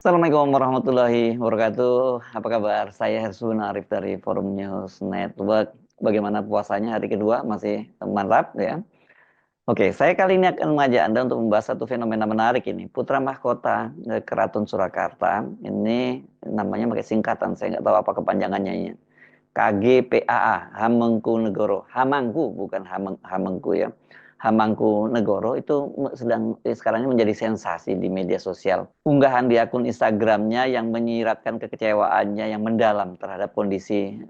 Assalamualaikum warahmatullahi wabarakatuh. Apa kabar? Saya Hersun Arif dari Forum News Network. Bagaimana puasanya hari kedua? Masih mantap ya? Oke, saya kali ini akan mengajak Anda untuk membahas satu fenomena menarik ini. Putra Mahkota Keraton Surakarta. Ini namanya pakai singkatan, saya nggak tahu apa kepanjangannya ini. KGPAA, Hamengkubuwono. Hamangku, bukan Hamengku ya. Hamengkubuwono itu sekarang ini menjadi sensasi di media sosial. Unggahan di akun Instagramnya yang menyiratkan kekecewaannya yang mendalam terhadap kondisi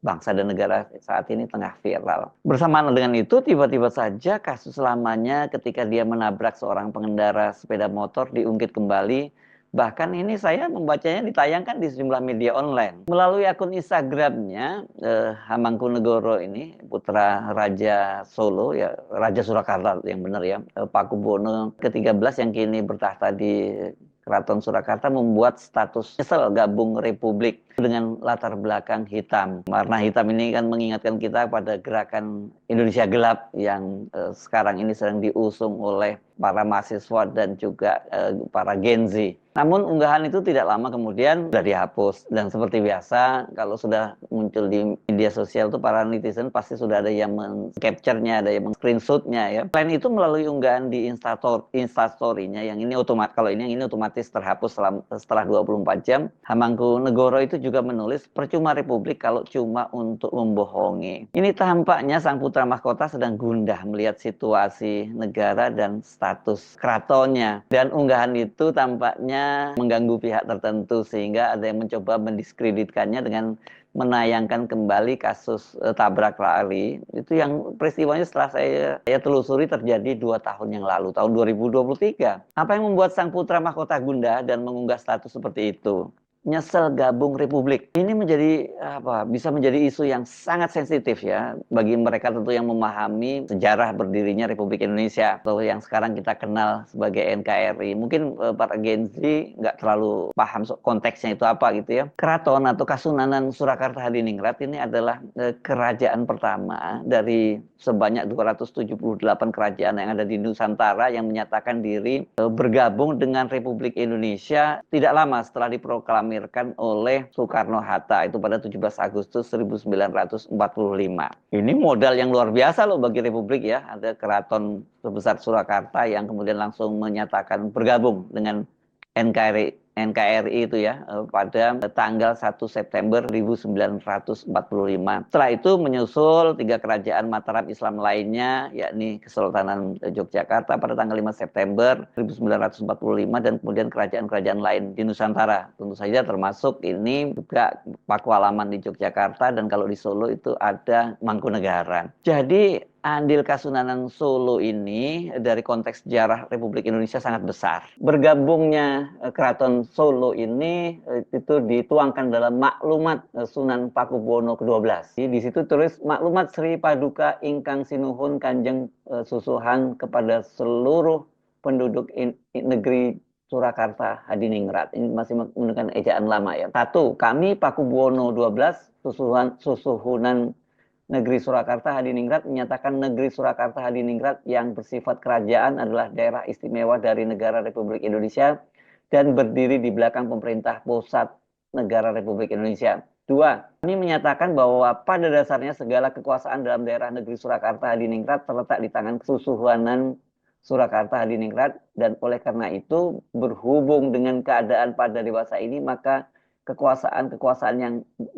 bangsa dan negara saat ini tengah viral. Bersamaan dengan itu, tiba-tiba saja kasus lamanya ketika dia menabrak seorang pengendara sepeda motor diungkit kembali. Bahkan ini saya membacanya ditayangkan di sejumlah media online. Melalui akun Instagramnya, Hamengkubuwono ini, putra Raja Solo, ya Raja Surakarta yang benar ya, Pakubuwono ke-13 yang kini bertahta di Keraton Surakarta membuat status nyesel gabung Republik dengan latar belakang hitam. Warna hitam ini kan mengingatkan kita pada gerakan Indonesia Gelap yang sekarang ini sedang diusung oleh para mahasiswa dan juga para Gen Z. Namun unggahan itu tidak lama kemudian sudah dihapus. Dan seperti biasa, kalau sudah muncul di media sosial itu para netizen pasti sudah ada yang men-capture-nya, ada yang men-screenshot-nya ya. Selain itu melalui unggahan di Instastory-nya yang ini kalau ini otomatis terhapus setelah 24 jam. Hamengkubuwono itu juga menulis, percuma Republik kalau cuma untuk membohongi. Ini tampaknya sang putra mahkota sedang gundah melihat situasi negara dan status keratonnya. Dan unggahan itu tampaknya mengganggu pihak tertentu sehingga ada yang mencoba mendiskreditkannya dengan menayangkan kembali kasus tabrak lari. Itu yang peristiwanya setelah saya telusuri terjadi 2 tahun yang lalu, tahun 2023. Apa yang membuat sang putra mahkota gundah dan mengunggah status seperti itu? Nyesel gabung Republik. Ini bisa menjadi isu yang sangat sensitif ya bagi mereka tentu yang memahami sejarah berdirinya Republik Indonesia atau yang sekarang kita kenal sebagai NKRI. Mungkin para Gen Z nggak terlalu paham konteksnya itu apa gitu ya. Keraton atau Kasunanan Surakarta Hadiningrat ini adalah kerajaan pertama dari sebanyak 278 kerajaan yang ada di Nusantara yang menyatakan diri bergabung dengan Republik Indonesia tidak lama setelah diproklamirkan oleh Soekarno-Hatta itu pada 17 Agustus 1945. Ini modal yang luar biasa loh bagi Republik ya. Ada keraton sebesar Surakarta yang kemudian langsung menyatakan bergabung dengan NKRI itu ya pada tanggal 1 September 1945. Setelah itu menyusul 3 kerajaan Mataram Islam lainnya yakni Kesultanan Yogyakarta pada tanggal 5 September 1945 dan kemudian kerajaan-kerajaan lain di Nusantara. Tentu saja termasuk ini juga Pakualaman di Yogyakarta dan kalau di Solo itu ada Mangkunegaran. Jadi andil Kasunanan Solo ini dari konteks sejarah Republik Indonesia sangat besar. Bergabungnya Keraton Solo ini itu dituangkan dalam maklumat Sunan Pakubuwono ke-12. Di situ tulis maklumat Sri Paduka Ingkang Sinuhun Kanjeng Susuhan kepada seluruh penduduk negeri Surakarta Hadiningrat. Ini masih menggunakan ejaan lama ya. 1. Kami Pakubuwono 12 Susuhunan Negeri Surakarta Hadiningrat menyatakan negeri Surakarta Hadiningrat yang bersifat kerajaan adalah daerah istimewa dari negara Republik Indonesia dan berdiri di belakang pemerintah pusat negara Republik Indonesia. 2. Kami menyatakan bahwa pada dasarnya segala kekuasaan dalam daerah negeri Surakarta Hadiningrat terletak di tangan Kesusuhunan Surakarta Hadiningrat dan oleh karena itu berhubung dengan keadaan pada dewasa ini maka kekuasaan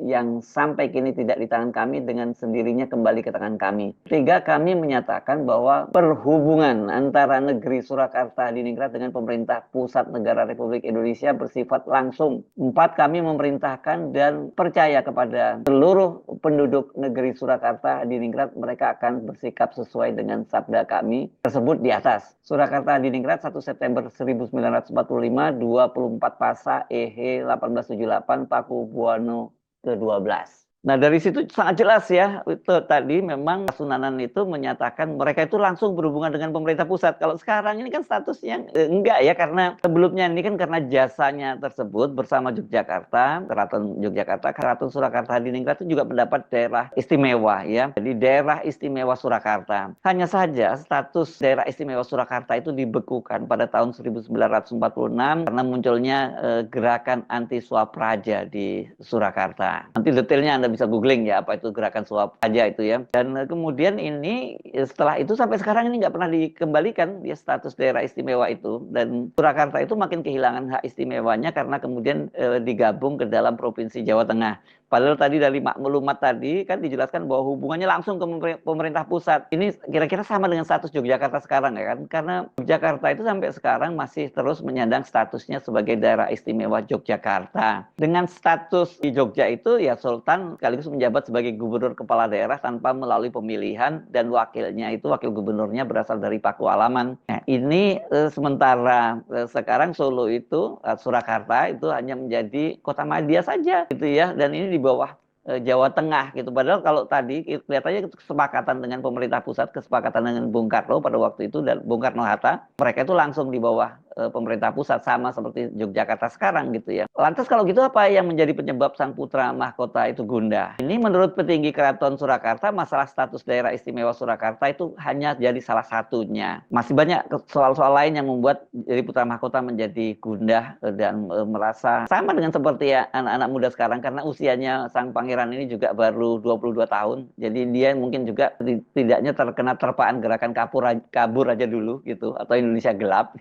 yang sampai kini tidak di tangan kami dengan sendirinya kembali ke tangan kami. 3. Kami menyatakan bahwa perhubungan antara negeri Surakarta Hadiningrat dengan pemerintah pusat negara Republik Indonesia bersifat langsung. 4. Kami memerintahkan dan percaya kepada seluruh penduduk negeri Surakarta Hadiningrat mereka akan bersikap sesuai dengan sabda kami tersebut di atas. Surakarta Hadiningrat 1 September 1945, 24 Pasa EH 1878 Pakubuwono ke-12. Nah, dari situ sangat jelas ya, itu tadi memang Kasunanan itu menyatakan mereka itu langsung berhubungan dengan pemerintah pusat. Kalau sekarang ini kan statusnya enggak ya, karena sebelumnya ini kan karena jasanya tersebut bersama Yogyakarta, Keraton Yogyakarta, Keraton Surakarta Hadiningrat itu juga mendapat daerah istimewa ya. Jadi daerah istimewa Surakarta. Hanya saja status daerah istimewa Surakarta itu dibekukan pada tahun 1946 karena munculnya gerakan anti suap praja di Surakarta. Nanti detailnya Anda bisa googling ya apa itu gerakan suap aja itu ya. Dan kemudian ini setelah itu sampai sekarang ini nggak pernah dikembalikan ya status daerah istimewa itu, dan Surakarta itu makin kehilangan hak istimewanya karena kemudian digabung ke dalam Provinsi Jawa Tengah. Padahal tadi dari maklumat tadi kan dijelaskan bahwa hubungannya langsung ke pemerintah pusat. Ini kira-kira sama dengan status Yogyakarta sekarang ya kan? Karena Yogyakarta itu sampai sekarang masih terus menyandang statusnya sebagai daerah istimewa Yogyakarta. Dengan status di Jogja itu ya Sultan sekaligus menjabat sebagai gubernur kepala daerah tanpa melalui pemilihan, dan wakilnya itu wakil gubernurnya berasal dari Pakualaman. Nah, ini sementara sekarang Solo itu Surakarta itu hanya menjadi kota madya saja gitu ya, dan ini di bawah Jawa Tengah gitu. Padahal kalau tadi kelihatannya kesepakatan dengan pemerintah pusat, kesepakatan dengan Bung Karno pada waktu itu dan Bung Karno Hatta, mereka itu langsung di bawah pemerintah pusat sama seperti Yogyakarta sekarang gitu ya. Lantas kalau gitu apa yang menjadi penyebab sang putra mahkota itu gundah? Ini menurut petinggi Keraton Surakarta, masalah status daerah istimewa Surakarta itu hanya jadi salah satunya. Masih banyak soal-soal lain yang membuat jadi putra mahkota menjadi gundah dan merasa sama dengan seperti ya anak-anak muda sekarang, karena usianya sang pangeran ini juga baru 22 tahun. Jadi dia mungkin juga tidaknya terkena terpaan gerakan kabur aja dulu gitu, atau Indonesia gelap.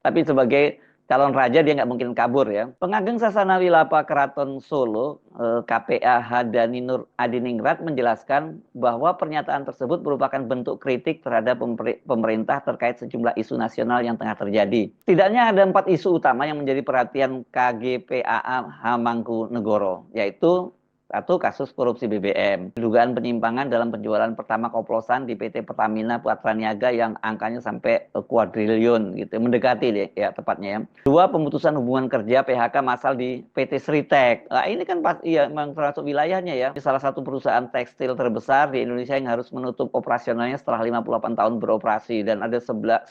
Tapi sebagai calon raja dia nggak mungkin kabur ya. Pengageng Sasana Wilapa Keraton Solo, KPA Hadani Nur Adiningrat menjelaskan bahwa pernyataan tersebut merupakan bentuk kritik terhadap pemerintah terkait sejumlah isu nasional yang tengah terjadi. Setidaknya ada 4 isu utama yang menjadi perhatian KGPAA Hamangkunegoro, yaitu: satu, kasus korupsi BBM. Dugaan penyimpangan dalam penjualan pertama oplosan di PT Pertamina Patraniaga yang angkanya sampai kuadriliun gitu, mendekati deh ya tepatnya ya. Dua, pemutusan hubungan kerja PHK massal di PT Sritek. Nah, ini kan iya memang termasuk wilayahnya ya. Salah satu perusahaan tekstil terbesar di Indonesia yang harus menutup operasionalnya setelah 58 tahun beroperasi, dan ada 10.669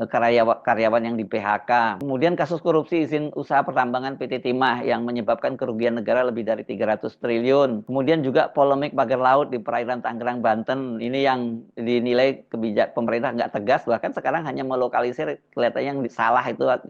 karyawan yang di PHK. Kemudian kasus korupsi izin usaha pertambangan PT Timah yang menyebabkan kerugian negara lebih dari 300 triliun. Kemudian juga polemik pagar laut di perairan Tangerang, Banten. Ini yang dinilai pemerintah nggak tegas, bahkan sekarang hanya melokalisir, kelihatannya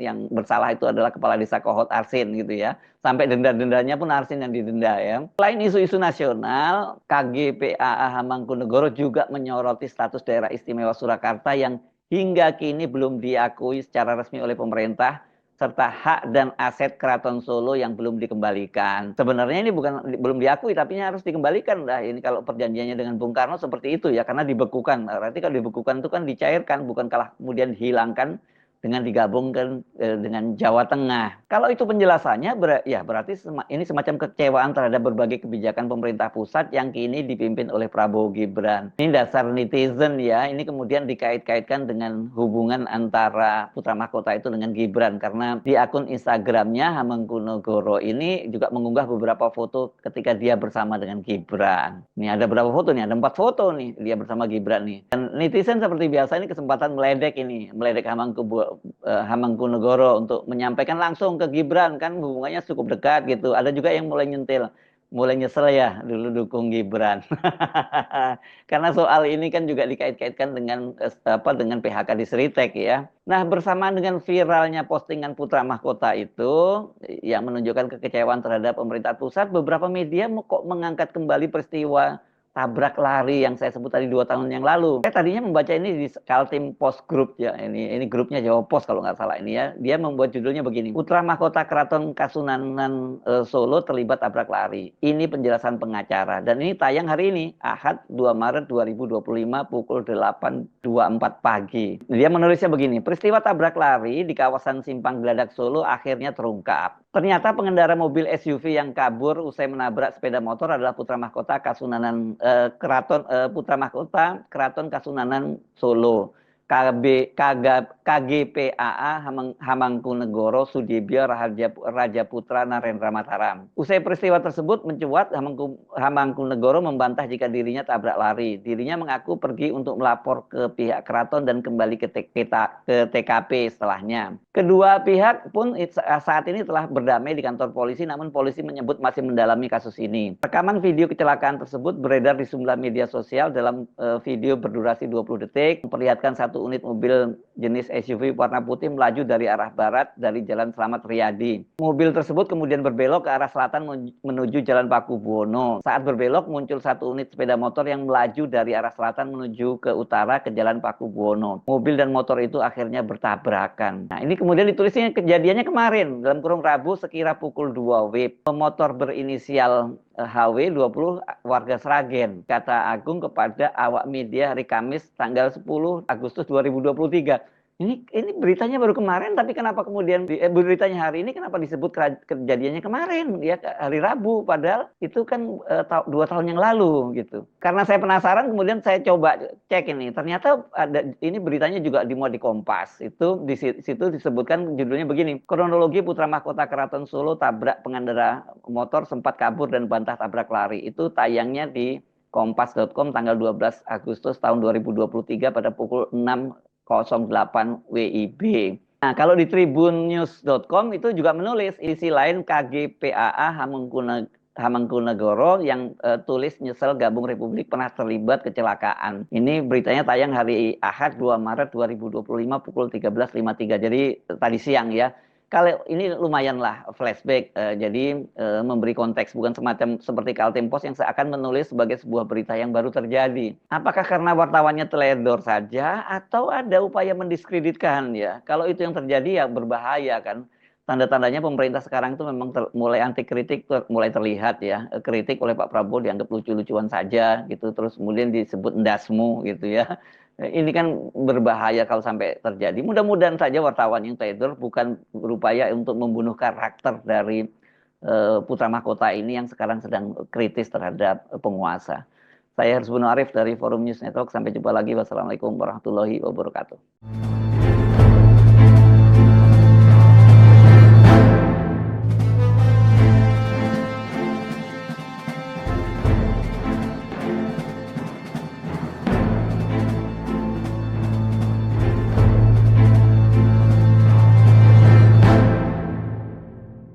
yang bersalah itu adalah Kepala Desa Kohot Arsin gitu ya. Sampai denda-dendanya pun Arsin yang didenda ya. Selain isu-isu nasional, KGPAA Hamangkunegoro juga menyoroti status daerah istimewa Surakarta yang hingga kini belum diakui secara resmi oleh pemerintah, serta hak dan aset Keraton Solo yang belum dikembalikan. Sebenarnya ini belum diakui, tapi ini harus dikembalikan. Nah, ini kalau perjanjiannya dengan Bung Karno seperti itu ya, karena dibekukan. Berarti kalau dibekukan itu kan dicairkan, bukan kalah kemudian dihilangkan dengan digabungkan dengan Jawa Tengah. Kalau itu penjelasannya, berarti ini semacam kekecewaan terhadap berbagai kebijakan pemerintah pusat yang kini dipimpin oleh Prabowo Gibran. Ini dasar netizen ya, ini kemudian dikait-kaitkan dengan hubungan antara putra mahkota itu dengan Gibran, karena di akun Instagramnya Hamangkunegoro ini juga mengunggah beberapa foto ketika dia bersama dengan Gibran. Ini ada berapa foto nih? Ada 4 foto nih dia bersama Gibran nih. Dan netizen seperti biasa ini kesempatan meledek Hamangkunegoro untuk menyampaikan langsung ke Gibran, kan hubungannya cukup dekat gitu. Ada juga yang mulai nyesel ya dulu dukung Gibran. Karena soal ini kan juga dikait-kaitkan dengan PHK di Sritek ya. Nah, bersamaan dengan viralnya postingan putra mahkota itu yang menunjukkan kekecewaan terhadap pemerintah pusat, beberapa media kok mengangkat kembali peristiwa tabrak lari yang saya sebut tadi 2 tahun yang lalu. Saya tadinya membaca ini di Kaltim Post Group ya, ini grupnya Jawa Post kalau nggak salah ini ya. Dia membuat judulnya begini: Putra Mahkota Keraton Kasunanan Solo terlibat tabrak lari. Ini penjelasan pengacara, dan ini tayang hari ini Ahad 2 Maret 2025 pukul 8.24 pagi. Dia menulisnya begini: peristiwa tabrak lari di kawasan Simpang Geladak Solo akhirnya terungkap. Ternyata pengendara mobil SUV yang kabur usai menabrak sepeda motor adalah putra mahkota Kasunanan Putra Mahkota Keraton Kasunanan Solo. KGPAA Hamangkunegoro Sudibyo Raja Putra Narendra Mataram. Usai peristiwa tersebut mencuat, Hamangkunegoro membantah jika dirinya tabrak lari. Dirinya mengaku pergi untuk melapor ke pihak keraton dan kembali ke TKP setelahnya. Kedua pihak pun saat ini telah berdamai di kantor polisi, namun polisi menyebut masih mendalami kasus ini. Rekaman video kecelakaan tersebut beredar di sejumlah media sosial. Dalam video berdurasi 20 detik memperlihatkan satu unit mobil jenis SUV warna putih melaju dari arah barat dari Jalan Slamet Riyadi. Mobil tersebut kemudian berbelok ke arah selatan menuju Jalan Pakubuwono. Saat berbelok muncul satu unit sepeda motor yang melaju dari arah selatan menuju ke utara ke Jalan Pakubuwono. Mobil dan motor itu akhirnya bertabrakan. Nah, ini kemudian ditulisnya kejadiannya kemarin dalam kurung Rabu sekira pukul 2 WIB. Pemotor berinisial HW 20 warga Sragen, kata Agung kepada awak media hari Kamis tanggal 10 Agustus 2023. Ini beritanya baru kemarin, tapi kenapa kemudian beritanya hari ini kenapa disebut kejadiannya kemarin ya hari Rabu, padahal itu kan 2 tahun yang lalu gitu. Karena saya penasaran kemudian saya coba cek ini, ternyata ada ini beritanya juga dimuat di Kompas. Itu di situ disebutkan judulnya begini, kronologi putra mahkota Keraton Solo tabrak pengendara motor sempat kabur dan bantah tabrak lari. Itu tayangnya di kompas.com tanggal 12 Agustus tahun 2023 pada pukul 6.08 WIB. Nah, kalau di tribunnews.com itu juga menulis isi lain KGPAA Hamangkunegoro yang tulis nyesel gabung Republik pernah terlibat kecelakaan. Ini beritanya tayang hari Ahad 2 Maret 2025 pukul 13.53. Jadi tadi siang ya. Kalau ini lumayanlah flashback, jadi memberi konteks, bukan semacam seperti Kaltempos yang seakan menulis sebagai sebuah berita yang baru terjadi. Apakah karena wartawannya teledor saja atau ada upaya mendiskreditkan ya? Kalau itu yang terjadi ya berbahaya kan. Tanda-tandanya pemerintah sekarang itu memang mulai anti kritik mulai terlihat ya. Kritik oleh Pak Prabowo dianggap lucu-lucuan saja gitu, terus kemudian disebut ndasmu gitu ya. Ini kan berbahaya kalau sampai terjadi. Mudah-mudahan saja wartawan yang teledor bukan berupaya untuk membunuh karakter dari putra mahkota ini yang sekarang sedang kritis terhadap penguasa. Saya Hersbuno Arif dari Forum News Network. Sampai jumpa lagi. Wassalamualaikum warahmatullahi wabarakatuh.